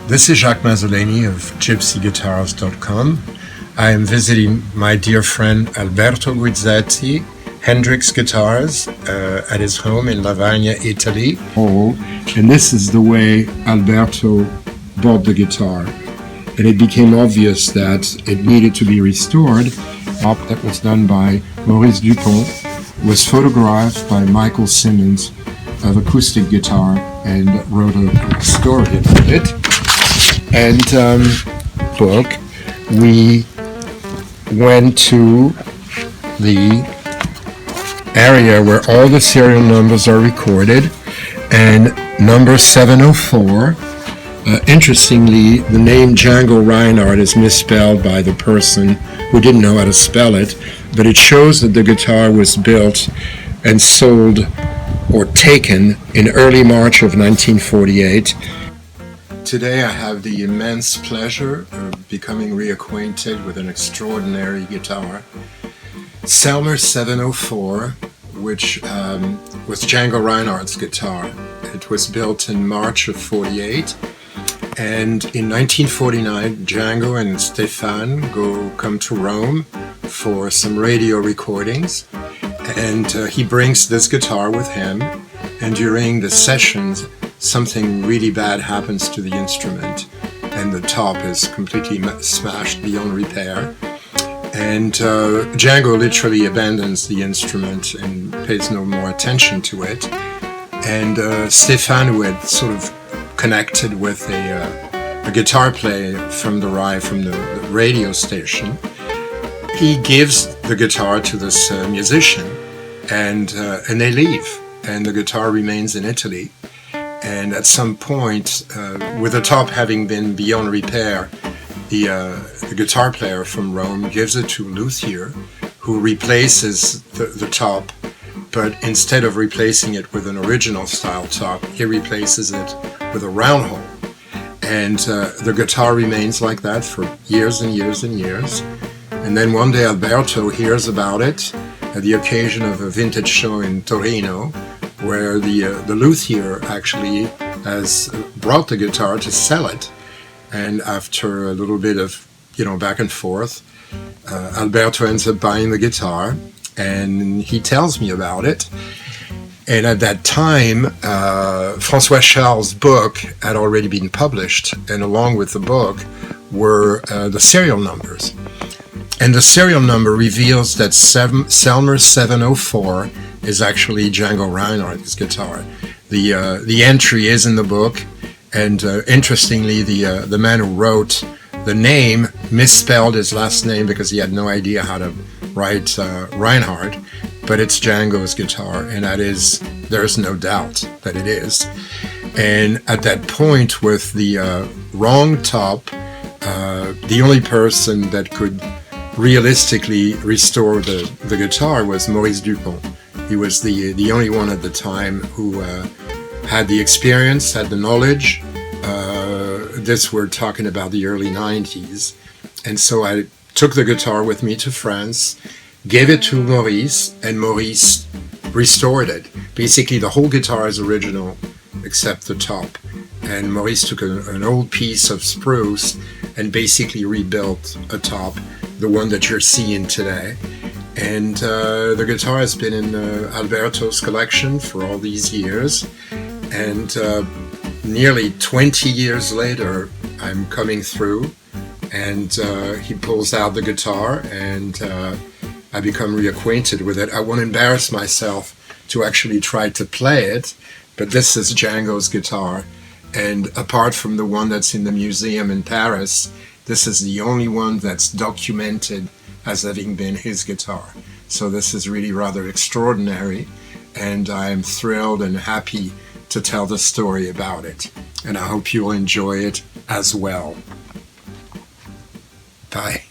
This is Jacques Mazzoleni of gypsyguitars.com. I am visiting my dear friend Alberto Guizzetti, Hendrix Guitars, at his home in Lavagna, Italy. And this is the way Alberto bought the guitar. And it became obvious that it needed to be restored. That was done by Maurice Dupont, was photographed by Michael Simmons of Acoustic Guitar, and wrote a story about it. And book, we went to the area where all the serial numbers are recorded, and number 704, interestingly, the name Django Reinhardt is misspelled by the person who didn't know how to spell it, but it shows that the guitar was built and sold or taken in early March of 1948. Today I have the immense pleasure of becoming reacquainted with an extraordinary guitar, Selmer 704, which was Django Reinhardt's guitar. It was built in March of 48, and in 1949 Django and Stéphane come to Rome for some radio recordings, and he brings this guitar with him, and during the sessions something really bad happens to the instrument, and the top is completely smashed beyond repair. And Django literally abandons the instrument and pays no more attention to it. And Stéphane, who had sort of connected with a guitar player from the radio station, he gives the guitar to this musician, and they leave, and the guitar remains in Italy. And at some point, with the top having been beyond repair, the guitar player from Rome gives it to luthier, who replaces the top, but instead of replacing it with an original style top, he replaces it with a round hole. And the guitar remains like that for years and years and years. And then one day Alberto hears about it at the occasion of a vintage show in Torino, where the luthier actually has brought the guitar to sell it. And after a little bit of back and forth, Alberto ends up buying the guitar, and he tells me about it. And at that time, François Charles' book had already been published, and along with the book were the serial numbers. And the serial number reveals that Selmer 704 is actually Django Reinhardt's guitar. The entry is in the book, and interestingly, the man who wrote the name misspelled his last name because he had no idea how to write Reinhardt, but it's Django's guitar, and there's no doubt that it is. And at that point, with the wrong top, the only person that could realistically restore the guitar was Maurice Dupont. He was the only one at the time who had the experience, had the knowledge. We're talking about the early 90s. And so I took the guitar with me to France, gave it to Maurice, and Maurice restored it. Basically, the whole guitar is original except the top. And Maurice took an old piece of spruce and basically rebuilt a top, the one that you're seeing today. And the guitar has been in Alberto's collection for all these years. And nearly 20 years later, I'm coming through, and he pulls out the guitar, and I become reacquainted with it. I won't embarrass myself to actually try to play it, but this is Django's guitar. And apart from the one that's in the museum in Paris, this is the only one that's documented as having been his guitar. So this is really rather extraordinary, and I'm thrilled and happy to tell the story about it. And I hope you'll enjoy it as well. Bye.